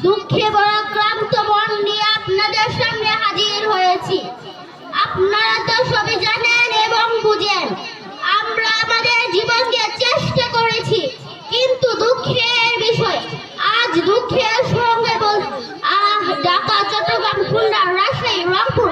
দুঃখে বড় ক্লান্ত মন নিয়ে আপনাদের সামনে হাজির হয়েছি। আপনারা তো সবই জানেন এবং বুঝেন, আমরা আমাদের জীবন দিয়ে চেষ্টা করেছি, কিন্তু দুঃখের বিষয় আজ দুঃখের সঙ্গে ঢাকা, চট্টগ্রাম, খুলনা, রাজশাহী, রংপুর